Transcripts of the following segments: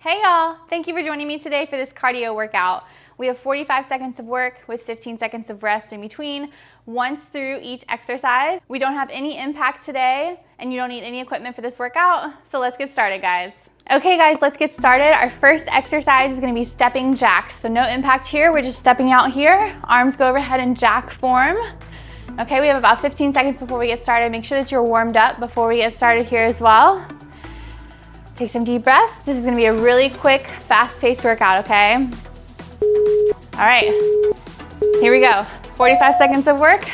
Hey y'all, thank you for joining me today for this cardio workout. We have 45 seconds of work with 15 seconds of rest in between, once through each exercise. We don't have any impact today and you don't need any equipment for this workout, so let's get started, guys. Okay guys, let's get started. Our first exercise is gonna be stepping jacks. So no impact here, we're just stepping out here. Arms go overhead in jack form. Okay, we have about 15 seconds before we get started. Make sure that you're warmed up before we get started here as well. Take some deep breaths. This is gonna be a really quick, fast-paced workout, okay? All right, here we go. 45 seconds of work.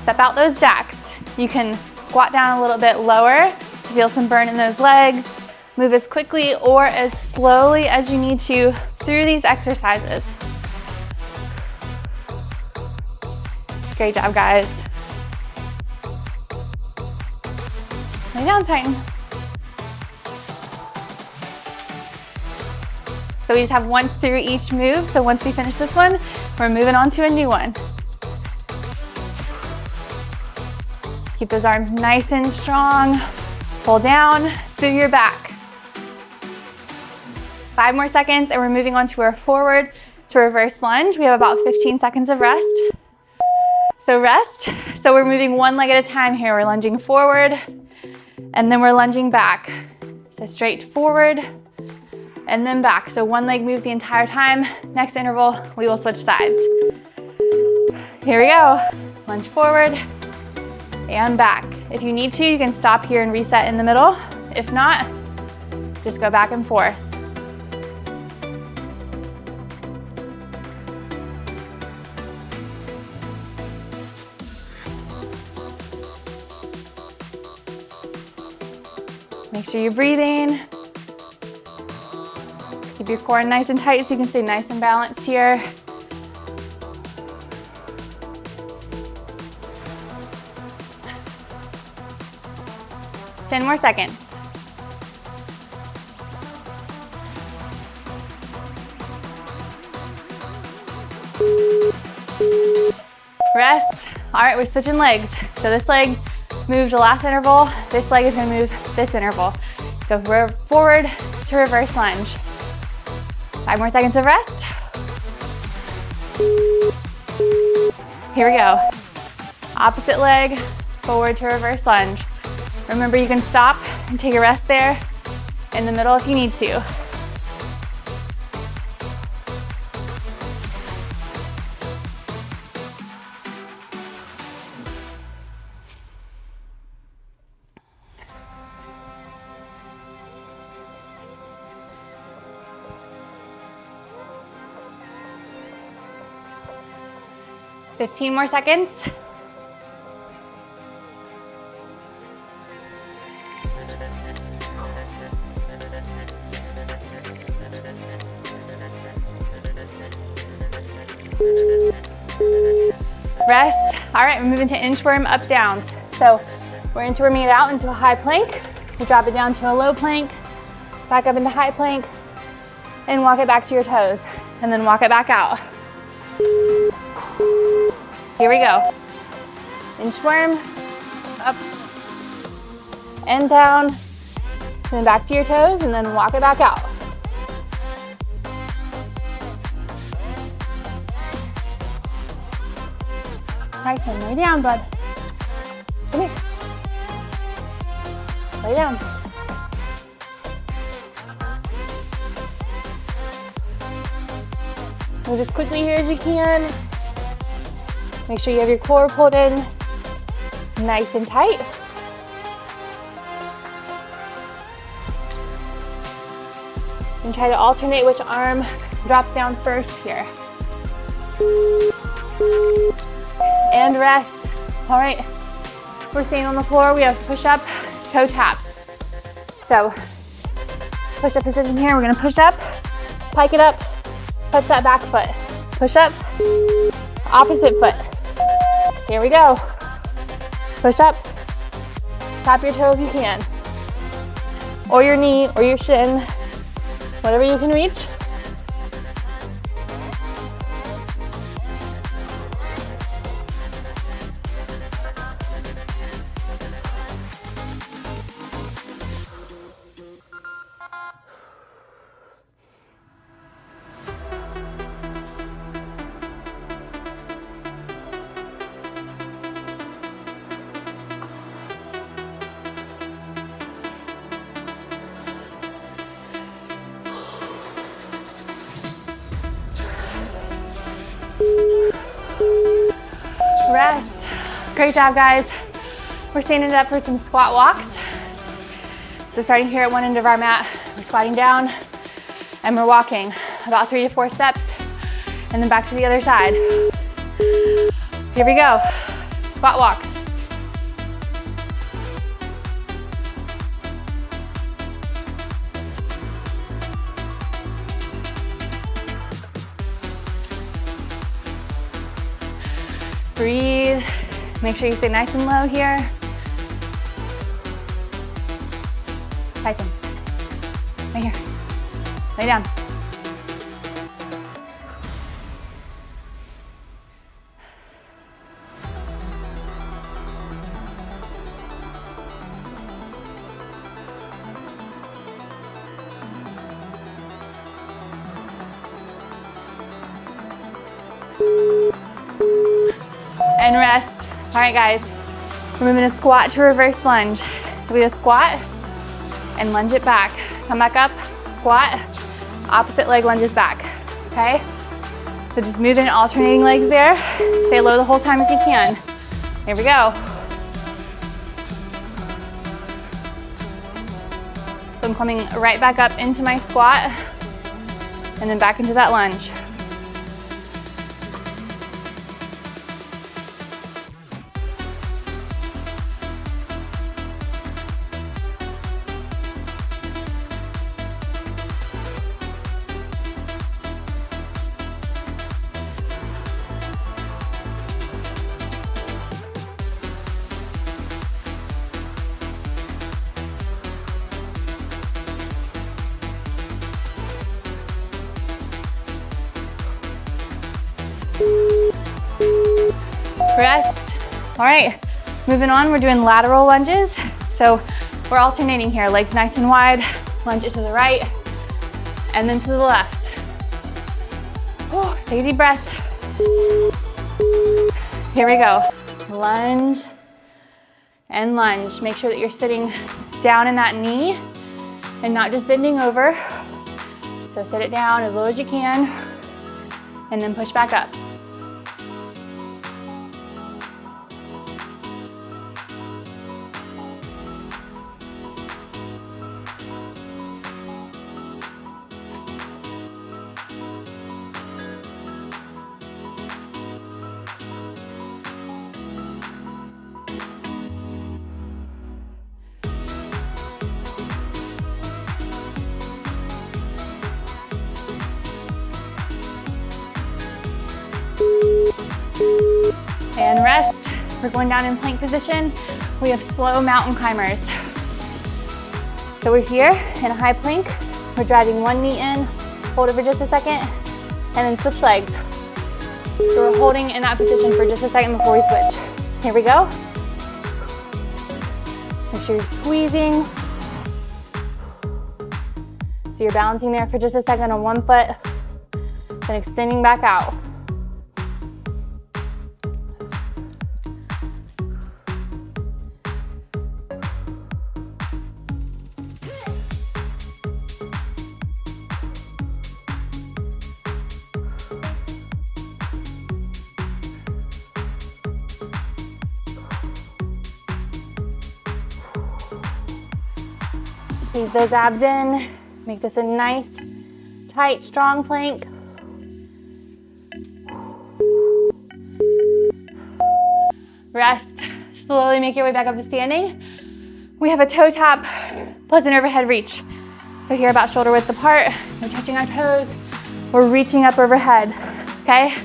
Step out those jacks. You can squat down a little bit lower to feel some burn in those legs. Move as quickly or as slowly as you need to through these exercises. Great job, guys. Lay down, Titan. So we just have once through each move. So once we finish this one, we're moving on to a new one. Keep those arms nice and strong. Pull down through your back. 5 more seconds and we're moving on to our forward to reverse lunge. We have about 15 seconds of rest. So rest. So we're moving one leg at a time here. We're lunging forward and then we're lunging back. So straight forward and then back. So one leg moves the entire time. Next interval, we will switch sides. Here we go. Lunge forward and back. If you need to, you can stop here and reset in the middle. If not, just go back and forth. Make sure you're breathing. Keep your core nice and tight so you can stay nice and balanced here. Ten more seconds. Rest. All right, we're switching legs. So this leg moved the last interval. This leg is gonna move this interval. So we're forward to reverse lunge. 5 more seconds of rest. Here we go. Opposite leg, forward to reverse lunge. Remember, you can stop and take a rest there in the middle if you need to. Fifteen more seconds. Rest. All right, we're moving to inchworm up downs. So we're inchworming it out into a high plank. We drop it down to a low plank, back up into high plank, and walk it back to your toes, and then walk it back out. Here we go. Inchworm, up and down, and then back to your toes, and then walk it back out. All right, Tim, lay down, bud. Come here. Lay down. Move as quickly here as you can. Make sure you have your core pulled in nice and tight. And try to alternate which arm drops down first here. And rest. All right, we're staying on the floor. We have push-up, toe taps. So push-up position here. We're gonna push up, pike it up, touch that back foot. Push up, opposite foot. Here we go. Push up, tap your toe if you can. Or your knee, or your shin, whatever you can reach. Great job, guys. We're standing up for some squat walks. So starting here at one end of our mat, we're squatting down and we're walking about 3 to 4 steps and then back to the other side. Here we go, squat walks. Breathe. Make sure you stay nice and low here. Tighten. Right here. Lay down. And rest. All right, guys, we're moving a squat to reverse lunge. So we have squat and lunge it back. Come back up, squat, opposite leg lunges back, okay? So just moving alternating legs there. Stay low the whole time if you can. Here we go. So I'm coming right back up into my squat and then back into that lunge. Rest. All right, moving on, we're doing lateral lunges. So we're alternating here, legs nice and wide, lunge it to the right, and then to the left. Oh, take a deep breath. Here we go. Lunge and lunge. Make sure that you're sitting down in that knee and not just bending over. So sit it down as low as you can, and then push back up. And rest. We're going down in plank position. We have slow mountain climbers. So we're here in a high plank. We're driving one knee in, hold it for just a second, and then switch legs. So we're holding in that position for just a second before we switch. Here we go. Make sure you're squeezing. So you're balancing there for just a second on one foot, then extending back out. Squeeze those abs in. Make this a nice, tight, strong plank. Rest. Slowly make your way back up to standing. We have a toe tap plus an overhead reach. So here about shoulder width apart. We're touching our toes. We're reaching up overhead, okay?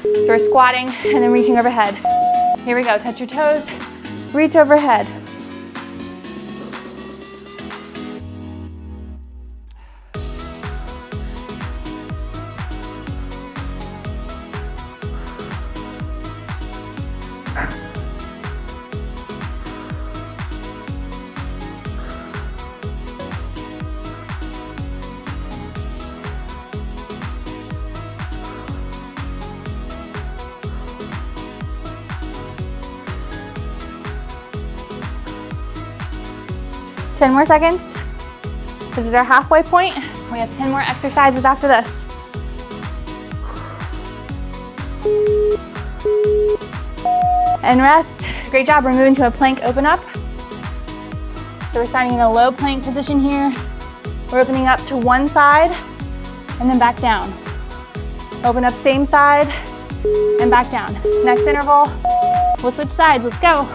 So we're squatting and then reaching overhead. Here we go, touch your toes, reach overhead. Ten more seconds. This is our halfway point. We have 10 more exercises after this. And rest. Great job. We're moving to a plank open up. So we're starting in a low plank position here. We're opening up to one side and then back down. Open up same side and back down. Next interval, we'll switch sides. Let's go.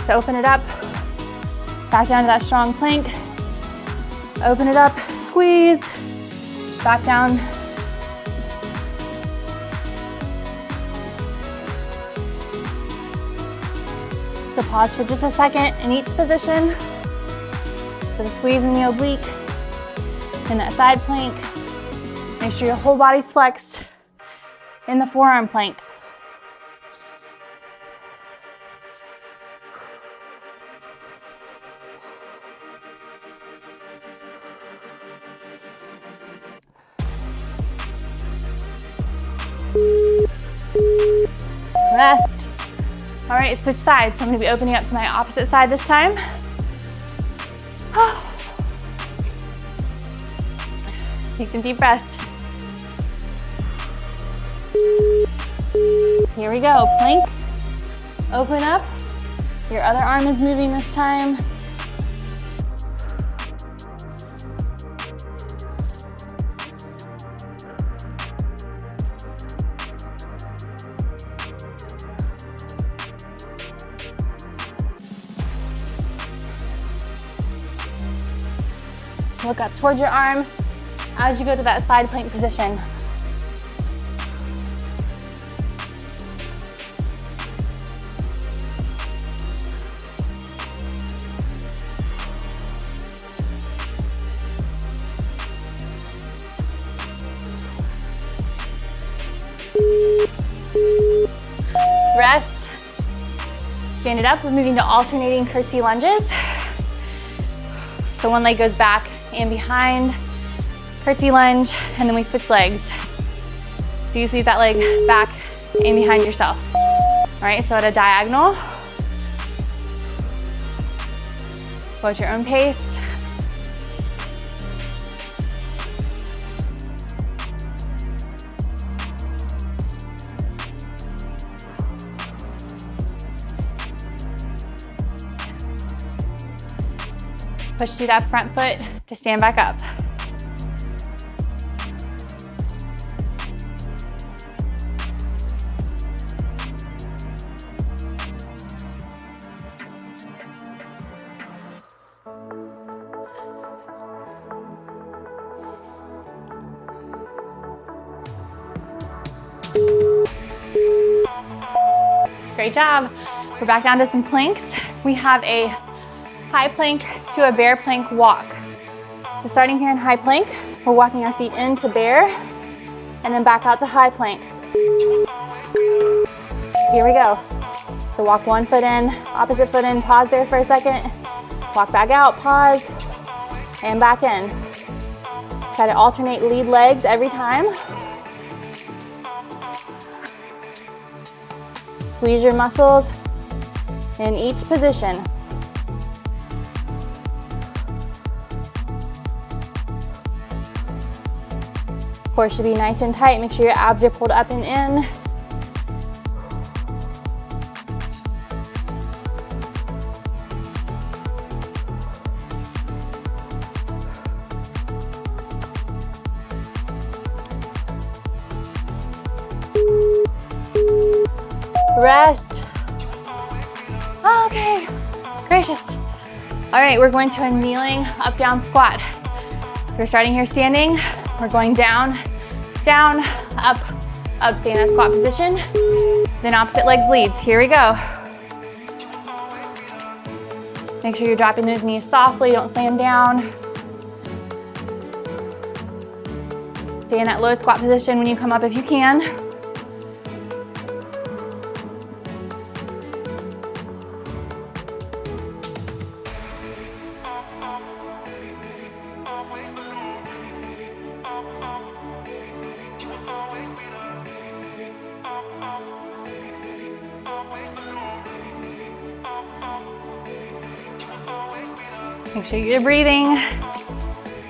So open it up, back down to that strong plank. Open it up, squeeze, back down. So pause for just a second in each position. So the squeeze in the oblique, in that side plank. Make sure your whole body's flexed in the forearm plank. Rest. All right, switch sides. So I'm gonna be opening up to my opposite side this time. Take some deep breaths. Here we go, plank. Open up. Your other arm is moving this time. Look up towards your arm as you go to that side plank position. Rest. Stand it up. We're moving to alternating curtsy lunges. So one leg goes back and behind, curtsy lunge, and then we switch legs. So you sweep that leg back and behind yourself. All right, so at a diagonal. Go at your own pace. Push through that front foot to stand back up. Great job. We're back down to some planks. We have a high plank to a bear plank walk. So starting here in high plank, we're walking our feet into bear and then back out to high plank. Here we go. So walk one foot in, opposite foot in, pause there for a second, walk back out, pause, and back in. Try to alternate lead legs every time. Squeeze your muscles in each position. Core should be nice and tight. Make sure your abs are pulled up and in. Rest. Okay, gracious. All right, we're going to a kneeling up down squat. So we're starting here standing. We're going down, down, up, up, stay in that squat position. Then opposite legs leads. Here we go. Make sure you're dropping those knees softly, don't slam down. Stay in that low squat position when you come up if you can. Make sure you're breathing.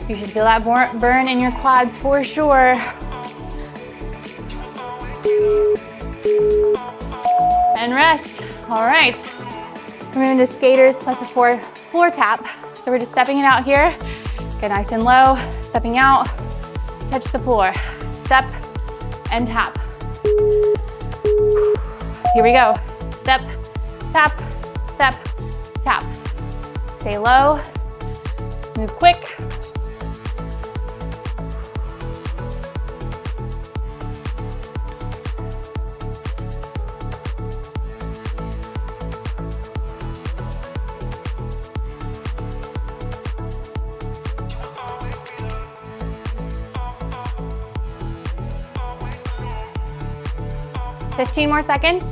You should feel that burn in your quads for sure. and rest. All right, we're moving to skaters plus a floor tap. So we're just stepping it out here. Get nice and low, stepping out, touch the floor. Step and tap. Here we go. Step, tap, step, tap. Stay low, move quick. Fifteen more seconds.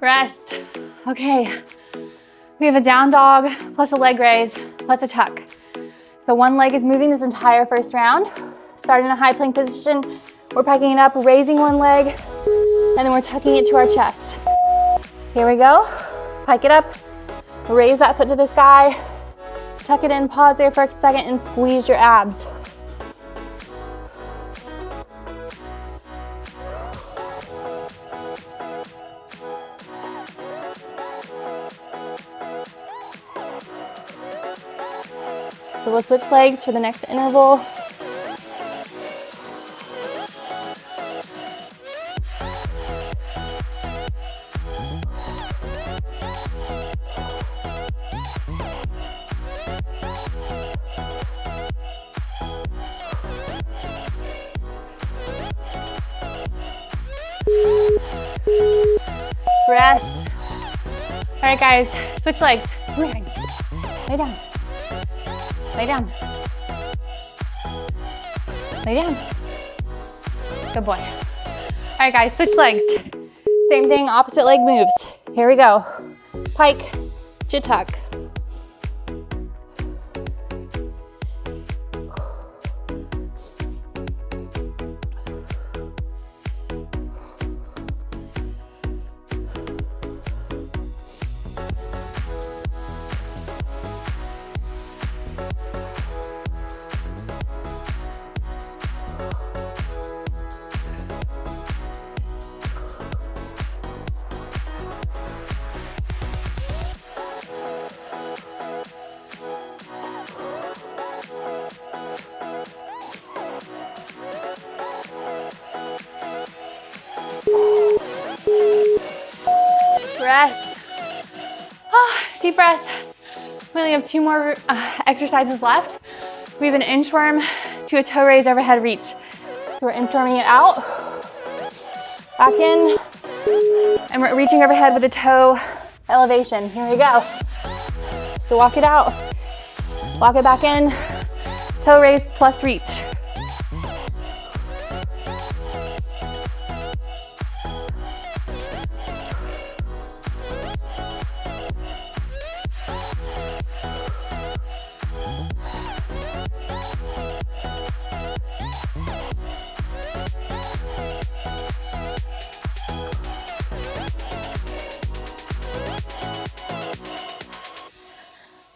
Rest. Okay, we have a down dog plus a leg raise plus a tuck. So one leg is moving this entire first round. Start in a high plank position. We're picking it up, raising one leg, and then we're tucking it to our chest. Here we go. Pike it up, raise that foot to the sky, tuck it in, pause there for a second, and squeeze your abs. So we'll switch legs for the next interval. Rest. All right, guys, switch legs. Come here. Lay down. Lay down. Lay down. Good boy. All right, guys, switch legs. Same thing, opposite leg moves. Here we go. Pike to tuck. Rest. Deep breath. We only have 2 more exercises left. We have an inchworm to a toe raise overhead reach. So we're inchworming it out, back in, and we're reaching overhead with a toe elevation. Here we go. So walk it out, walk it back in, toe raise plus reach.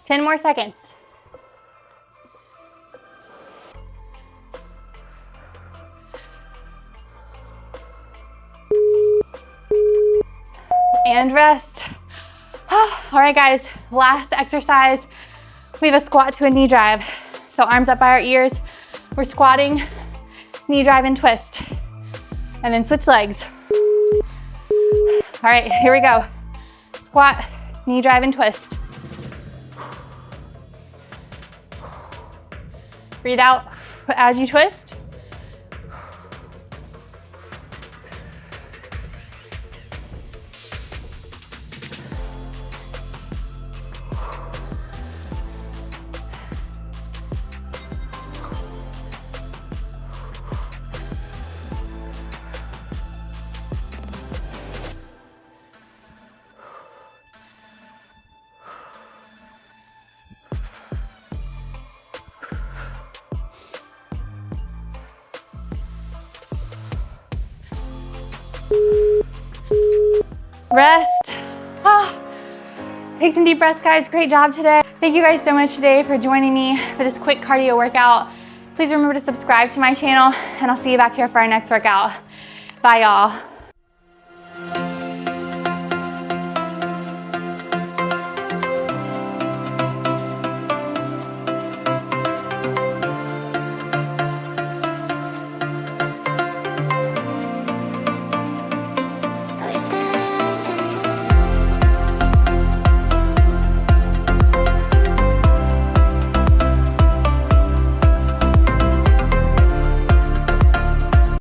Ten more seconds. And rest. All right, guys, last exercise. We have a squat to a knee drive. So arms up by our ears. We're squatting, knee drive and twist. And then switch legs. All right, here we go. Squat, knee drive and twist. Breathe out as you twist. Rest. Take some deep breaths, guys. Great job today. Thank you guys so much today for joining me for this quick cardio workout. Please remember to subscribe to my channel, and I'll see you back here for our next workout. Bye, y'all.